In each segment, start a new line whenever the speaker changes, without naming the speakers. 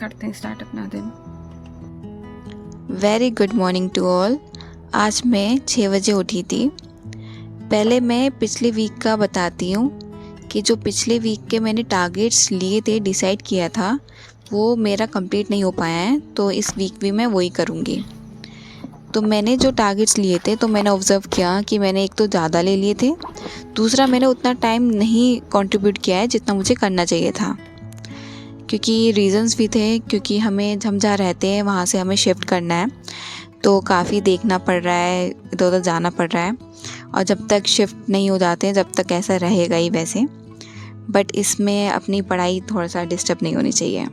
करते हैं स्टार्ट अपना दिन।
Very good morning to all. आज मैं 6 बजे उठी थी। पहले मैं पिछले वीक का बताती हूँ कि जो पिछले वीक के मैंने टारगेट्स लिए थे, डिसाइड किया था, वो मेरा कंप्लीट नहीं हो पाया है, तो इस वीक भी मैं वही करूँगी। तो मैंने जो टारगेट्स लिए थे, तो मैंने ऑब्ज़र्व किया कि मैंने एक तो ज़्यादा ले लिए थे, दूसरा मैंने उतना टाइम नहीं कंट्रीब्यूट किया है जितना मुझे करना चाहिए था। क्योंकि रीज़न्स भी थे, क्योंकि हम जहाँ रहते हैं वहाँ से हमें शिफ्ट करना है, तो काफ़ी देखना पड़ रहा है, इधर उधर जाना पड़ रहा है, और जब तक शिफ्ट नहीं हो जाते हैं जब तक ऐसा रहेगा ही वैसे। बट इसमें अपनी पढ़ाई थोड़ा सा डिस्टर्ब नहीं होनी चाहिए।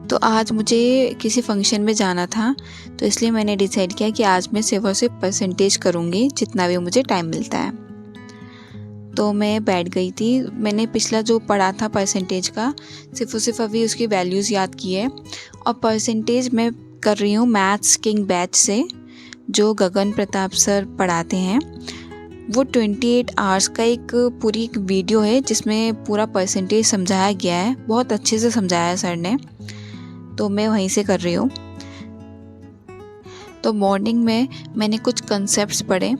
तो आज मुझे किसी फंक्शन में जाना था, तो इसलिए मैंने डिसाइड किया कि आज मैं सिर्फ और सिर्फ परसेंटेज करूँगी, जितना भी मुझे टाइम मिलता है। तो मैं बैठ गई थी। मैंने पिछला जो पढ़ा था परसेंटेज का, सिर्फ और सिर्फ अभी उसकी वैल्यूज़ याद की है। और परसेंटेज मैं कर रही हूँ मैथ्स किंग बैच से, जो गगन प्रताप सर पढ़ाते हैं। वो 28 आवर्स का पूरी एक वीडियो है जिसमें पूरा परसेंटेज समझाया गया है। बहुत अच्छे से समझाया है सर ने, तो मैं वहीं से कर रही हूँ। तो मॉर्निंग में मैंने कुछ कंसेप्ट्स पढ़े,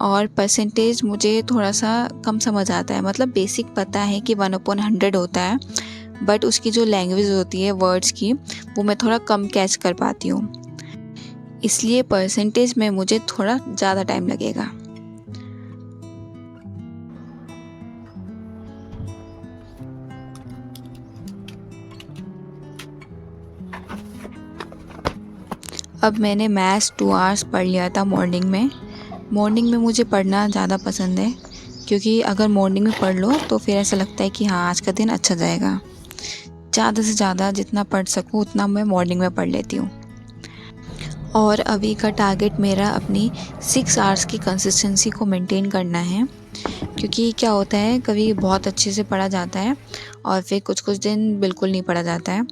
और परसेंटेज मुझे थोड़ा सा कम समझ आता है। मतलब बेसिक पता है कि 1/100 होता है, बट उसकी जो लैंग्वेज होती है वर्ड्स की, वो मैं थोड़ा कम कैच कर पाती हूँ। इसलिए परसेंटेज में मुझे थोड़ा ज़्यादा टाइम लगेगा। अब मैंने मैथ्स 2 आवर्स पढ़ लिया था मॉर्निंग में। मॉर्निंग में मुझे पढ़ना ज़्यादा पसंद है, क्योंकि अगर मॉर्निंग में पढ़ लो तो फिर ऐसा लगता है कि हाँ, आज का दिन अच्छा जाएगा। ज़्यादा से ज़्यादा जितना पढ़ सकूँ उतना मैं मॉर्निंग में पढ़ लेती हूँ। और अभी का टारगेट मेरा अपनी 6 आवर्स की कंसिस्टेंसी को मेंटेन करना है। क्योंकि क्या होता है, कभी बहुत अच्छे से पढ़ा जाता है और फिर कुछ दिन बिल्कुल नहीं पढ़ा जाता है।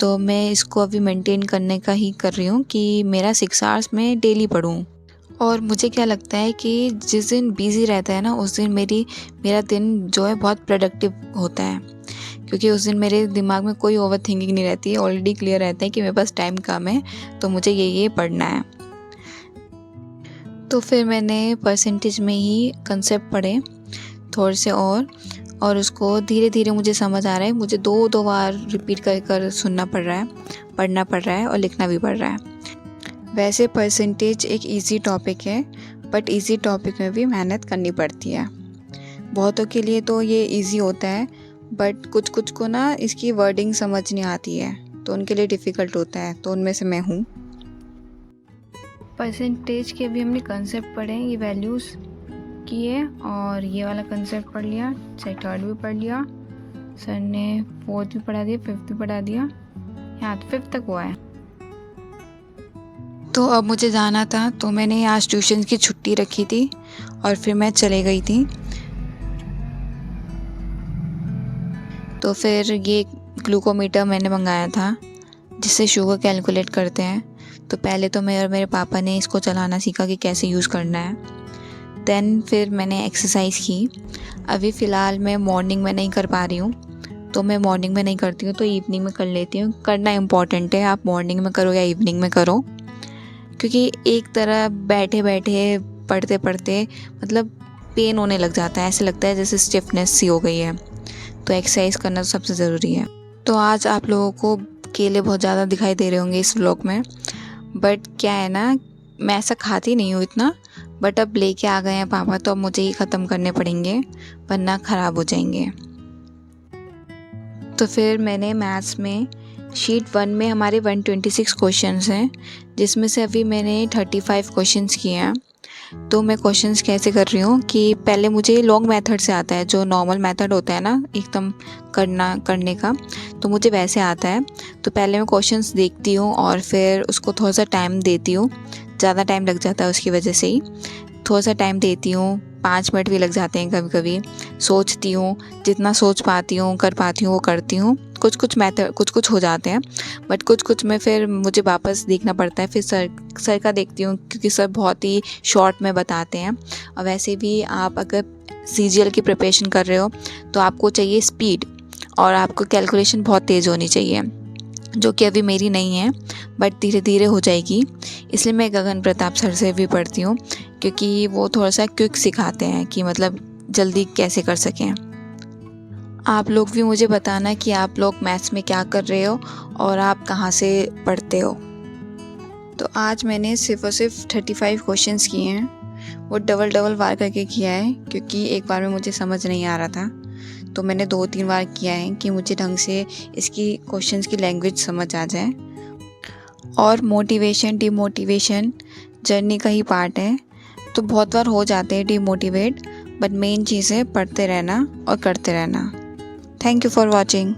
तो मैं इसको अभी मेंटेन करने का ही कर रही हूँ कि मेरा 6 आवर्स में डेली पढूँ। और मुझे क्या लगता है कि जिस दिन बिज़ी रहता है ना, उस दिन मेरा दिन जो है बहुत प्रोडक्टिव होता है। क्योंकि उस दिन मेरे दिमाग में कोई ओवर थिंकिंग नहीं रहती है, ऑलरेडी क्लियर रहता है कि मेरे पास टाइम कम है, तो मुझे ये पढ़ना है। तो फिर मैंने परसेंटेज में ही कंसेप्ट पढ़े थोड़े से, और उसको धीरे धीरे मुझे समझ आ रहा है। मुझे 2 बार रिपीट कर सुनना पड़ रहा है, पढ़ना पड़ रहा है और लिखना भी पड़ रहा है। वैसे परसेंटेज एक इजी टॉपिक है, बट इजी टॉपिक में भी मेहनत करनी पड़ती है। बहुतों के लिए तो ये इजी होता है, बट कुछ को ना इसकी वर्डिंग समझ नहीं आती है, तो उनके लिए डिफ़िकल्ट होता है। तो उनमें से मैं हूँ।
परसेंटेज के अभी हमने कंसेप्ट पढ़े, ये वैल्यूज़ की है, और ये वाला कंसेप्ट पढ़ लिया, चाहे थर्ड भी पढ़ लिया, सर ने 4th भी पढ़ा दिया, 5th भी पढ़ा दिया, यहाँ तो 5th तक हुआ है।
तो अब मुझे जाना था, तो मैंने आज ट्यूशन की छुट्टी रखी थी और फिर मैं चले गई थी। तो फिर ये ग्लूकोमीटर मैंने मंगाया था, जिससे शुगर कैलकुलेट करते हैं। तो पहले तो मैं और मेरे पापा ने इसको चलाना सीखा कि कैसे यूज़ करना है। देन फिर मैंने एक्सरसाइज की। अभी फ़िलहाल मैं मॉर्निंग में नहीं कर पा रही हूँ, तो मैं मॉर्निंग में नहीं करती हूँ, तो इवनिंग में कर लेती हूँ। करना इम्पॉर्टेंट है, आप मॉर्निंग में करो या इवनिंग में करो, क्योंकि एक तरह बैठे बैठे पढ़ते पढ़ते मतलब पेन होने लग जाता है, ऐसे लगता है जैसे स्टिफनेस सी हो गई है। तो एक्सरसाइज करना तो सबसे ज़रूरी है। तो आज आप लोगों को केले बहुत ज़्यादा दिखाई दे रहे होंगे इस व्लॉग में, बट क्या है ना, मैं ऐसा खाती नहीं हूँ इतना, बट अब लेके आ गए हैं पापा, तो अब मुझे ही ख़त्म करने पड़ेंगे, वरना ख़राब हो जाएंगे। तो फिर मैंने मैथ्स में शीट 1 में हमारे 126 क्वेश्चंस हैं, जिसमें से अभी मैंने 35 क्वेश्चंस किए हैं। तो मैं क्वेश्चंस कैसे कर रही हूँ कि पहले मुझे लॉन्ग मेथड से आता है, जो नॉर्मल मेथड होता है ना एकदम करने का, तो मुझे वैसे आता है। तो पहले मैं क्वेश्चंस देखती हूँ और फिर उसको थोड़ा सा टाइम देती हूँ। ज़्यादा टाइम लग जाता है उसकी वजह से ही, थोड़ा सा टाइम देती हूँ, 5 मिनट भी लग जाते हैं कभी कभी। सोचती हूँ, जितना सोच पाती हूँ कर पाती हूँ वो करती हूँ। कुछ हो जाते हैं, बट कुछ में फिर मुझे वापस देखना पड़ता है। फिर सर का देखती हूँ, क्योंकि सर बहुत ही शॉर्ट में बताते हैं। और वैसे भी आप अगर CGL की प्रिपरेशन कर रहे हो तो आपको चाहिए स्पीड, और आपको कैलकुलेशन बहुत तेज़ होनी चाहिए, जो कि अभी मेरी नहीं है बट धीरे धीरे हो जाएगी। इसलिए मैं गगन प्रताप सर से भी पढ़ती हूँ, क्योंकि वो थोड़ा सा क्विक सिखाते हैं कि मतलब जल्दी कैसे कर सकें। आप लोग भी मुझे बताना कि आप लोग मैथ्स में क्या कर रहे हो और आप कहाँ से पढ़ते हो। तो आज मैंने सिर्फ और सिर्फ 35 क्वेश्चंस किए हैं। वो डबल डबल बार करके किया है, क्योंकि एक बार में मुझे समझ नहीं आ रहा था, तो मैंने 2-3 बार किया है कि मुझे ढंग से इसकी क्वेश्चंस की लैंग्वेज समझ आ जाए। और मोटिवेशन डिमोटिवेशन जर्नी का ही पार्ट है, तो बहुत बार हो जाते हैं डिमोटिवेट, बट मेन चीज़ है पढ़ते रहना और करते रहना। Thank you for watching.